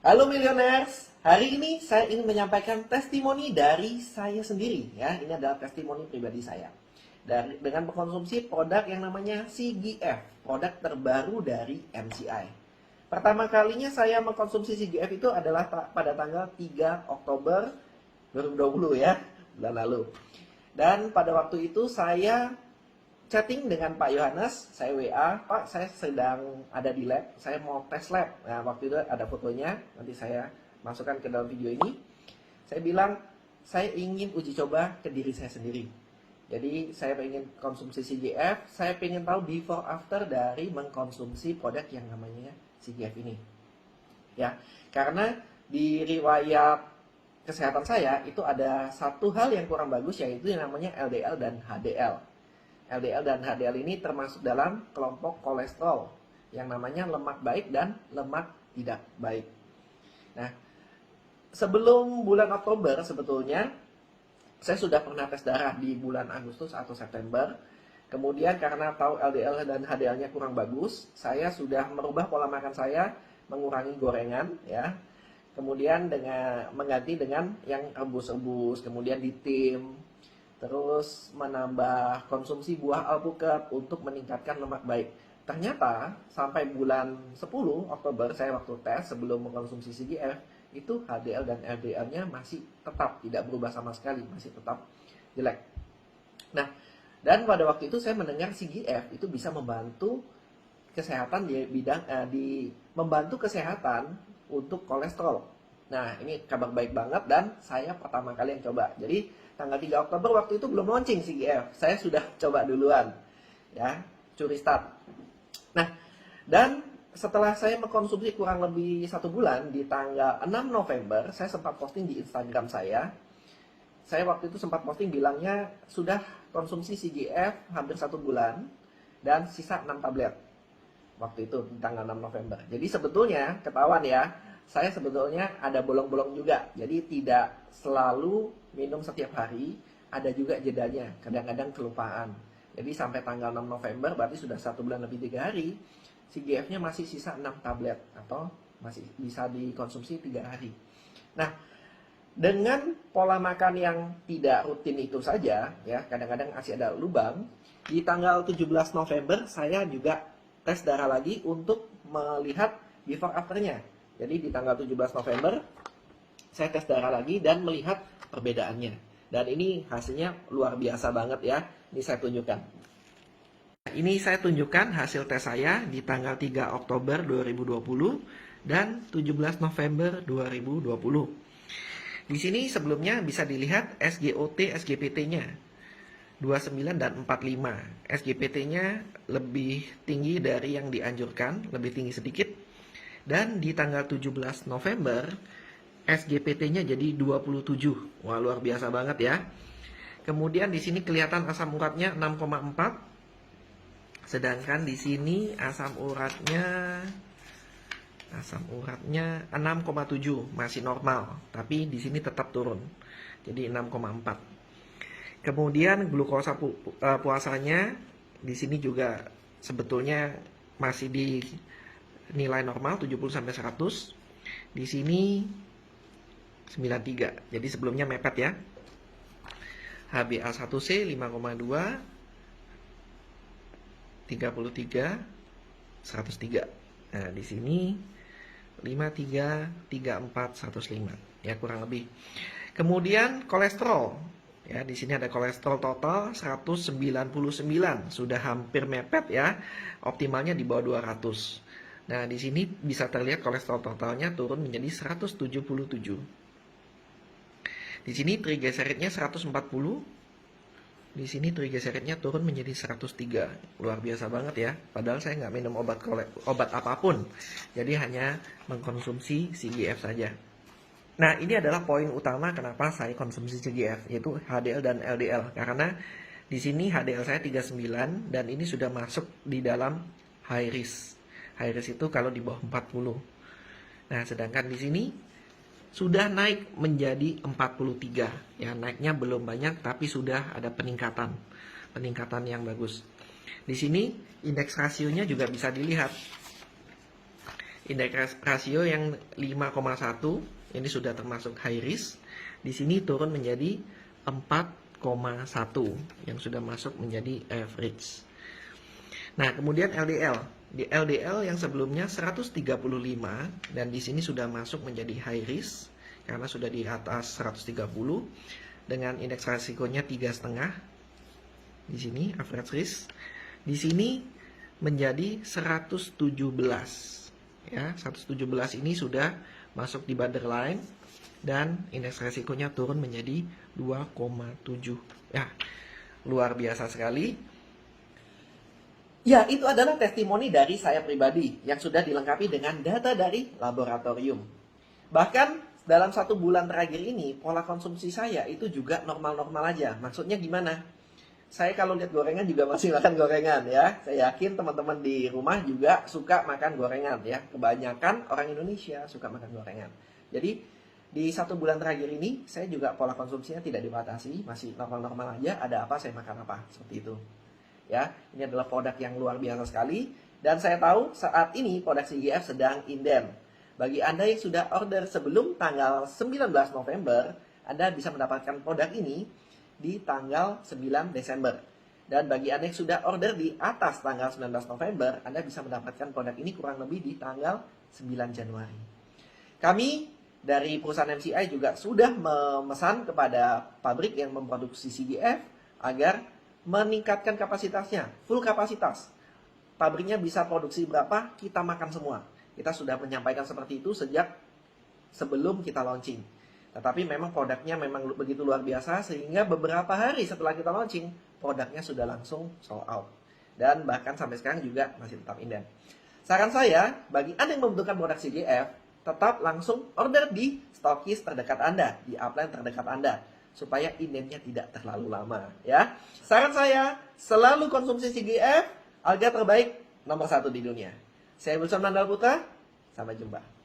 Halo Millionaires, hari ini saya ingin menyampaikan testimoni dari saya sendiri ya. Ini adalah testimoni pribadi saya. Dengan mengkonsumsi produk yang namanya CGF, produk terbaru dari MCI. Pertama kalinya saya mengkonsumsi CGF itu adalah pada tanggal 3 Oktober 2020 ya, bulan lalu. Dan pada waktu itu saya chatting dengan Pak Yohanes, saya WA, Pak saya sedang ada di lab, saya mau tes lab. Nah waktu itu ada fotonya, nanti saya masukkan ke dalam video ini. Saya bilang, saya ingin uji coba ke diri saya sendiri. Jadi saya ingin konsumsi CGF, saya ingin tahu before after dari mengkonsumsi produk yang namanya CGF ini. Ya, karena di riwayat kesehatan saya itu ada satu hal yang kurang bagus, yaitu yang namanya LDL dan HDL. LDL dan HDL ini termasuk dalam kelompok kolesterol yang namanya lemak baik dan lemak tidak baik. Nah, sebelum bulan Oktober sebetulnya saya sudah pernah tes darah di bulan Agustus atau September. Kemudian karena tahu LDL dan HDL-nya kurang bagus, saya sudah merubah pola makan saya, mengurangi gorengan ya. Kemudian mengganti dengan yang rebus-rebus, kemudian ditim, terus menambah konsumsi buah alpukat untuk meningkatkan lemak baik. Ternyata sampai bulan 10 Oktober saya waktu tes sebelum mengkonsumsi CGF, itu HDL dan LDL-nya masih tetap tidak berubah sama sekali, masih tetap jelek. Nah, dan pada waktu itu saya mendengar CGF itu bisa membantu kesehatan di bidang membantu kesehatan untuk kolesterol. Nah, ini kabar baik banget dan saya pertama kali yang coba. Jadi, tanggal 3 Oktober waktu itu belum launching CGF. Saya sudah coba duluan. Ya, curi start. Nah, dan setelah saya mengkonsumsi kurang lebih 1 bulan, di tanggal 6 November, saya sempat posting di Instagram saya. Saya waktu itu sempat posting bilangnya sudah konsumsi CGF hampir 1 bulan dan sisa 6 tablet. Waktu itu di tanggal 6 November. Jadi sebetulnya ketahuan ya, saya sebetulnya ada bolong-bolong juga. Jadi tidak selalu minum setiap hari, ada juga jedanya. Kadang-kadang kelupaan. Jadi sampai tanggal 6 November berarti sudah 1 bulan lebih 3 hari. CGF-nya masih sisa 6 tablet atau masih bisa dikonsumsi 3 hari. Nah, dengan pola makan yang tidak rutin itu saja, ya kadang-kadang masih ada lubang. Di tanggal 17 November saya juga tes darah lagi untuk melihat before afternya. Jadi di tanggal 17 November saya tes darah lagi dan melihat perbedaannya. Dan ini hasilnya luar biasa banget ya. Ini saya tunjukkan. Ini saya tunjukkan hasil tes saya di tanggal 3 Oktober 2020 dan 17 November 2020. Di sini sebelumnya bisa dilihat SGOT, SGPT-nya 29 dan 45. SGPT-nya lebih tinggi dari yang dianjurkan, lebih tinggi sedikit. Dan di tanggal 17 November, SGPT-nya jadi 27. Wah, luar biasa banget ya. Kemudian di sini kelihatan asam uratnya 6,4. Sedangkan di sini asam uratnya 6,7, masih normal, tapi di sini tetap turun. Jadi 6,4. Kemudian glukosa puasanya di sini juga sebetulnya masih di nilai normal 70 sampai 100. Di sini 93. Jadi sebelumnya mepet ya. HbA1c 5,2, 33, 103. Nah, di sini 53, 34, 105. Ya, kurang lebih. Kemudian kolesterol. Ya, di sini ada kolesterol total 199, sudah hampir mepet ya. Optimalnya di bawah 200. Nah, di sini bisa terlihat kolesterol totalnya turun menjadi 177. Di sini trigliseridnya 140. Di sini trigliseridnya turun menjadi 103. Luar biasa banget ya. Padahal saya nggak minum obat apapun. Jadi hanya mengkonsumsi CGF saja. Nah, ini adalah poin utama kenapa saya konsumsi CGF, yaitu HDL dan LDL. Karena di sini HDL saya 39 dan ini sudah masuk di dalam high risk. High risk itu kalau di bawah 40. Nah, sedangkan di sini sudah naik menjadi 43. Ya, naiknya belum banyak tapi sudah ada peningkatan yang bagus. Di sini indeks rasionya juga bisa dilihat. Indeks rasio yang 5,1 ini sudah termasuk high risk. Di sini turun menjadi 4,1 yang sudah masuk menjadi average. Nah, kemudian LDL. Di LDL yang sebelumnya 135 dan di sini sudah masuk menjadi high risk karena sudah di atas 130 dengan indeks resikonya 3,5. Di sini average risk. Di sini menjadi 117. Ya, 117 ini sudah masuk di borderline dan indeks resikonya turun menjadi 2,7. Ya, luar biasa sekali. Ya, itu adalah testimoni dari saya pribadi yang sudah dilengkapi dengan data dari laboratorium. Bahkan dalam 1 bulan terakhir ini, pola konsumsi saya itu juga normal-normal aja. Maksudnya gimana? Saya kalau lihat gorengan juga masih makan gorengan ya. Saya yakin teman-teman di rumah juga suka makan gorengan ya. Kebanyakan orang Indonesia suka makan gorengan. Jadi di 1 bulan terakhir ini saya juga pola konsumsinya tidak dibatasi, masih normal-normal aja. Ada apa saya makan apa, seperti itu. Ya, ini adalah produk yang luar biasa sekali dan saya tahu saat ini produk CGF sedang inden. Bagi Anda yang sudah order sebelum tanggal 19 November, Anda bisa mendapatkan produk ini di tanggal 9 Desember. Dan bagi Anda yang sudah order di atas tanggal 19 November, Anda bisa mendapatkan produk ini kurang lebih di tanggal 9 Januari. Kami dari perusahaan MCI juga sudah memesan kepada pabrik yang memproduksi CGF agar meningkatkan kapasitasnya, full kapasitas. Pabriknya bisa produksi berapa, kita makan semua. Kita sudah menyampaikan seperti itu sejak sebelum kita launching. Tetapi memang produknya memang begitu luar biasa sehingga beberapa hari setelah kita launching, produknya sudah langsung sold out. Dan bahkan sampai sekarang juga masih tetap inden. Saran saya, bagi Anda yang membutuhkan produk CGF, tetap langsung order di stokis terdekat Anda, di upline terdekat Anda, supaya indennya tidak terlalu lama. Ya, saran saya, selalu konsumsi CGF agar terbaik nomor 1 di dunia. Saya Wilson Mandal Putra, sampai jumpa.